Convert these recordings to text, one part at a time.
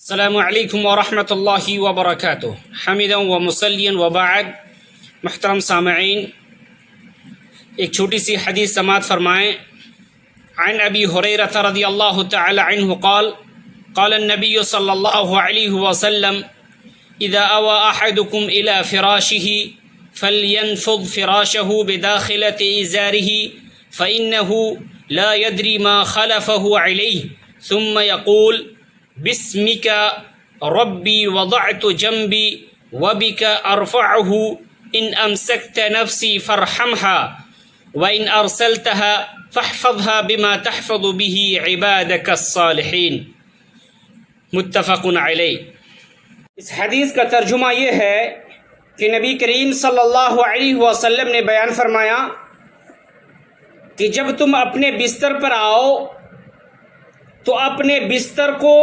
السلام علیکم ورحمۃ اللہ وبرکاتہ حمیدا و مسلین وبعد۔ محترم سامعین، ایک چھوٹی سی حدیث سماعت فرمائیں۔ عن ابی ہریرہ رضی اللہ تعالی عنہ قال قال النبی صلی اللہ علیہ وسلم اذا اوى احدکم الى فراشه فلینفض فراشه بداخلة ازاره فإنه لا يدري ما خلفه عليه ثم يقول بسمك ربی وضعت جنبی وبک ارفعه ان امسکت نفسی فارحمها وان ارسلتها فاحفظها بما تحفظ به عبادك الصالحین۔ متفق علیہ۔ اس حدیث کا ترجمہ یہ ہے کہ نبی کریم صلی اللہ علیہ وسلم نے بیان فرمایا کہ جب تم اپنے بستر پر آؤ تو اپنے بستر کو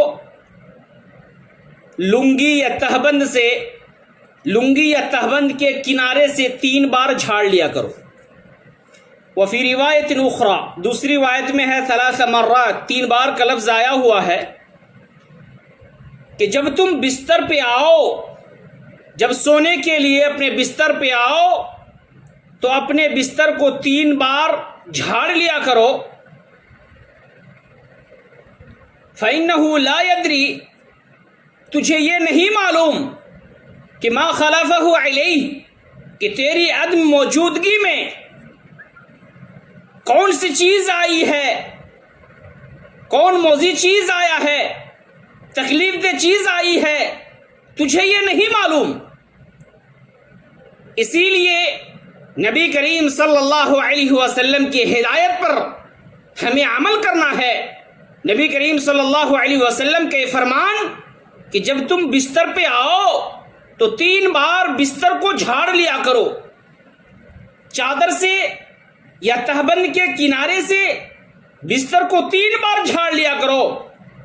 لنگی یا تہبند کے کنارے سے 3 بار جھاڑ لیا کرو۔ وفی روایت اخرى، دوسری روایت میں ہے 3 مرات، 3 بار کا لفظ آیا ہوا ہے کہ جب تم بستر پہ آؤ، جب سونے کے لیے اپنے بستر پہ آؤ تو اپنے بستر کو 3 بار جھاڑ لیا کرو۔ فَإِنَّهُ لَا يَدْرِي، تجھے یہ نہیں معلوم کہ ما خلفہ علیہ، کہ تیری عدم موجودگی میں کون سی چیز آئی ہے، کون موذی چیز آیا ہے، تکلیف دہ چیز آئی ہے، تجھے یہ نہیں معلوم۔ اسی لیے نبی کریم صلی اللہ علیہ وسلم کی ہدایت پر ہمیں عمل کرنا ہے۔ نبی کریم صلی اللہ علیہ وسلم کے فرمان کہ جب تم بستر پہ آؤ تو 3 بار بستر کو جھاڑ لیا کرو، چادر سے یا تہبند کے کنارے سے بستر کو 3 بار جھاڑ لیا کرو۔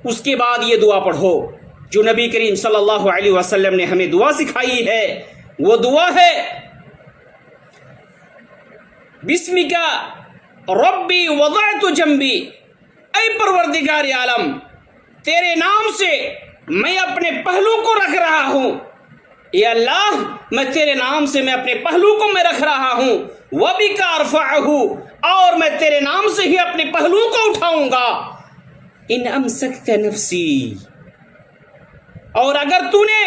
اس کے بعد یہ دعا پڑھو جو نبی کریم صلی اللہ علیہ وسلم نے ہمیں دعا سکھائی ہے۔ وہ دعا ہے بسمک ربی وضعت جنبی، اے پروردگار عالم، تیرے نام سے میں اپنے پہلو کو رکھ رہا ہوں۔ یا اللہ، میں تیرے نام سے میں اپنے پہلو کو میں رکھ رہا ہوں۔ وَبِكَ أَرْفَعُهُ، اور میں تیرے نام سے ہی اپنے پہلو کو اٹھاؤں گا۔ ان امسکت نفسی، اور اگر تو نے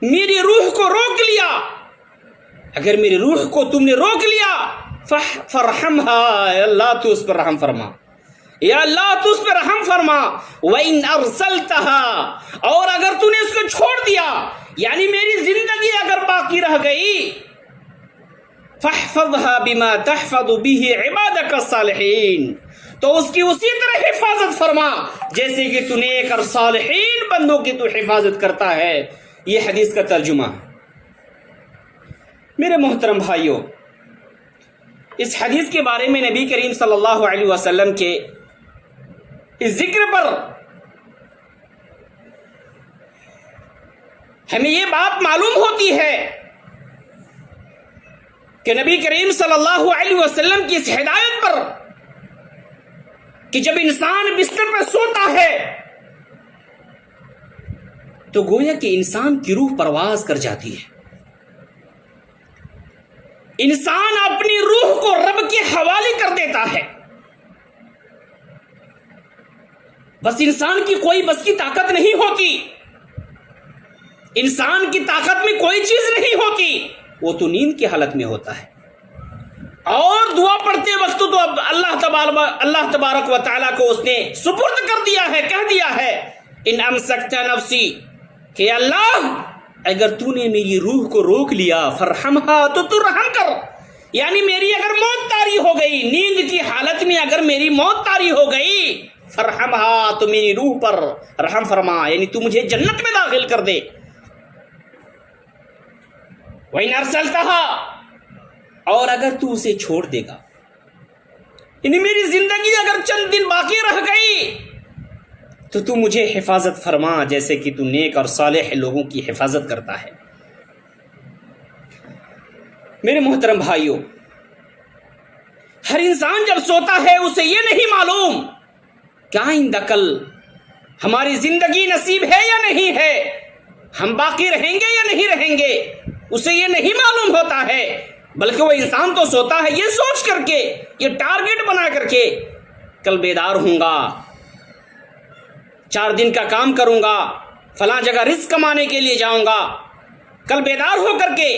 میری روح کو روک لیا، اگر میری روح کو تم نے روک لیا، فَارْحَمْهَا، اللہ تو اس پر رحم فرما، یا اللہ تو اس پر رحم فرما۔ وَإِنْ أَرْسَلْتَهَا، اور اگر تو نے اس کو چھوڑ دیا، یعنی میری زندگی اگر باقی رہ گئی، فَاحْفَظْهَا بِمَا تَحْفَظُ بِهِ عِبَادَكَ الصَّالِحِينَ، تو اس کی اسی طرح حفاظت فرما جیسے کہ تو نیک اور صالحین بندوں کی تو حفاظت کرتا ہے۔ یہ حدیث کا ترجمہ ہے۔ میرے محترم بھائیوں، اس حدیث کے بارے میں نبی کریم صلی اللہ علیہ وسلم کے اس ذکر پر ہمیں یہ بات معلوم ہوتی ہے کہ نبی کریم صلی اللہ علیہ وسلم کی اس ہدایت پر کہ جب انسان بستر پر سوتا ہے تو گویا کہ انسان کی روح پرواز کر جاتی ہے، انسان اپنی روح کو رب کے حوالے کر دیتا ہے۔ بس انسان کی کوئی بس کی طاقت نہیں ہوتی، انسان کی طاقت میں کوئی چیز نہیں ہوتی، وہ تو نیند کی حالت میں ہوتا ہے۔ اور دعا پڑھتے وقت تو اب اللہ تبارک و تعالیٰ کو اس نے سپرد کر دیا ہے، کہہ دیا ہے ان امسکت نفسی، کہ اللہ اگر تو نے میری روح کو روک لیا، فرحمها، تو رحم کر، یعنی میری اگر موت طاری ہو گئی، نیند کی حالت میں اگر میری موت طاری ہو گئی، فرحمها، تو میری روح پر رحم فرما، یعنی تو مجھے جنت میں داخل کر دے۔ وَإِنْ أَرْسَلْتَهَا، اور اگر تو اسے چھوڑ دے گا، یعنی میری زندگی اگر چند دن باقی رہ گئی تو تو مجھے حفاظت فرما جیسے کہ تو نیک اور صالح لوگوں کی حفاظت کرتا ہے۔ میرے محترم بھائیوں، ہر انسان جب سوتا ہے اسے یہ نہیں معلوم کہ آئندہ کل ہماری زندگی نصیب ہے یا نہیں ہے، ہم باقی رہیں گے یا نہیں رہیں گے، اسے یہ نہیں معلوم ہوتا ہے، بلکہ وہ انسان تو سوتا ہے یہ سوچ کر کے، یہ ٹارگٹ بنا کر کے کل بیدار ہوں گا، 4 دن کا کام کروں گا، فلاں جگہ رزق کمانے کے لیے جاؤں گا، کل بیدار ہو کر کے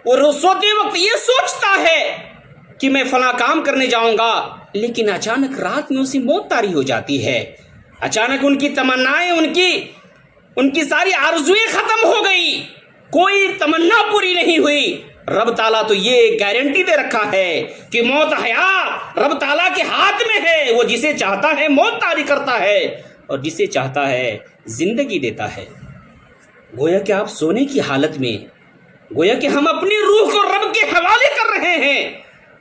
وہ سوتے وقت یہ سوچتا ہے کہ میں فلاں کام کرنے جاؤں گا، لیکن اچانک رات میں اسی موت طاری ہو جاتی ہے، اچانک ان کی تمنائیں، ان کی ساری آرزویں ختم ہو گئی، کوئی تمنا پوری نہیں ہوئی۔ رب تعالیٰ تو یہ گارنٹی دے رکھا ہے کہ موت حیات رب تعالیٰ کے ہاتھ میں ہے، وہ جسے چاہتا ہے موت طاری کرتا ہے اور جسے چاہتا ہے زندگی دیتا ہے۔ گویا کہ آپ سونے کی حالت میں، گویا کہ ہم اپنی روح کو رب کے حوالے کر رہے ہیں۔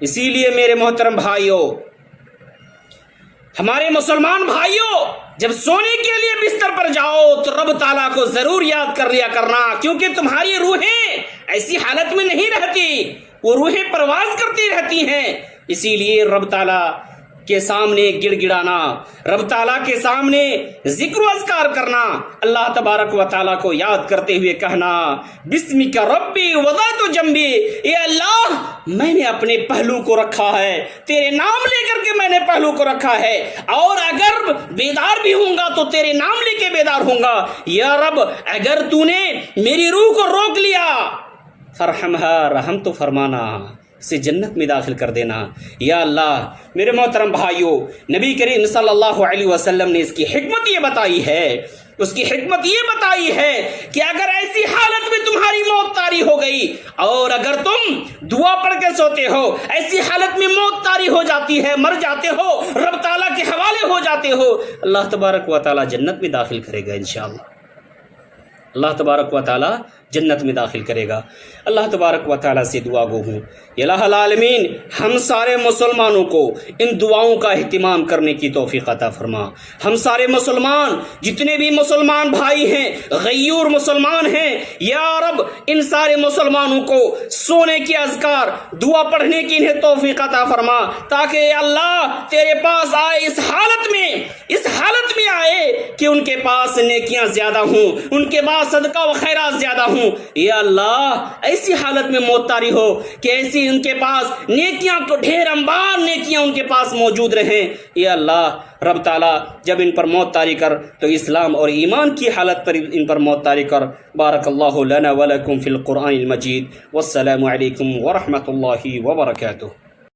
اسی لیے میرے محترم بھائیوں، ہمارے مسلمان بھائیوں، جب سونے کے لیے بستر پر جاؤ تو رب تعالیٰ کو ضرور یاد کر لیا کرنا، کیونکہ تمہاری روحیں ایسی حالت میں نہیں رہتی، وہ روحیں پرواز کرتی رہتی ہیں۔ اسی لیے رب تعالیٰ کے سامنے گڑ گڑانا، رب تعالیٰ کے سامنے ذکر و اذکار کرنا، اللہ تبارک و تعالیٰ کو یاد کرتے ہوئے کہنا بسمک ربی وضعت جنبی، اے اللہ میں نے اپنے پہلو کو رکھا ہے، تیرے نام لے کر کے میں نے پہلو کو رکھا ہے، اور اگر بیدار بھی ہوں گا تو تیرے نام لے کے بیدار ہوں گا۔ یا رب اگر تو نے میری روح کو روک لیا فرحمھا، رحم تو فرمانا، اسے جنت میں داخل کر دینا۔ یا اللہ میرے محترم بھائیوں، نبی کریم صلی اللہ علیہ وسلم نے اس کی حکمت یہ بتائی ہے، اس کی حکمت یہ بتائی ہے کہ اگر ایسی حالت میں تمہاری موت طاری ہو گئی اور اگر تم دعا پڑھ کے سوتے ہو، ایسی حالت میں موت طاری ہو جاتی ہے، مر جاتے ہو، رب تعالیٰ کے حوالے ہو جاتے ہو، اللہ تبارک و تعالیٰ جنت میں داخل کرے گا انشاءاللہ، اللہ تبارک و تعالیٰ جنت میں داخل کرے گا۔ اللہ تبارک و تعالیٰ سے دعا گو ہوں الہ العالمین ہم سارے مسلمانوں کو ان دعاؤں کا اہتمام کرنے کی توفیق عطا فرما۔ ہم سارے مسلمان، جتنے بھی مسلمان بھائی ہیں، غیور مسلمان ہیں، یا رب ان سارے مسلمانوں کو سونے کی اذکار، دعا پڑھنے کی انہیں توفیق عطا فرما، تاکہ اللہ تیرے پاس آئے اس حالت میں آئے کہ ان کے پاس نیکیاں زیادہ ہوں، ان کے پاس صدقہ و خیرات زیادہ ہوں۔ یا اللہ ایسی حالت میں موت طاری ہو کہ ایسی ان کے پاس نیکیاں کو ڈھیر انبار نیکیاں ان کے پاس موجود رہیں۔ یا اللہ رب تعالیٰ جب ان پر موت طاری کر تو اسلام اور ایمان کی حالت پر ان پر موت طاری کر۔ بارک اللہ لنا ولکم فی القرآن المجید، والسلام علیکم ورحمۃ اللہ وبرکاتہ۔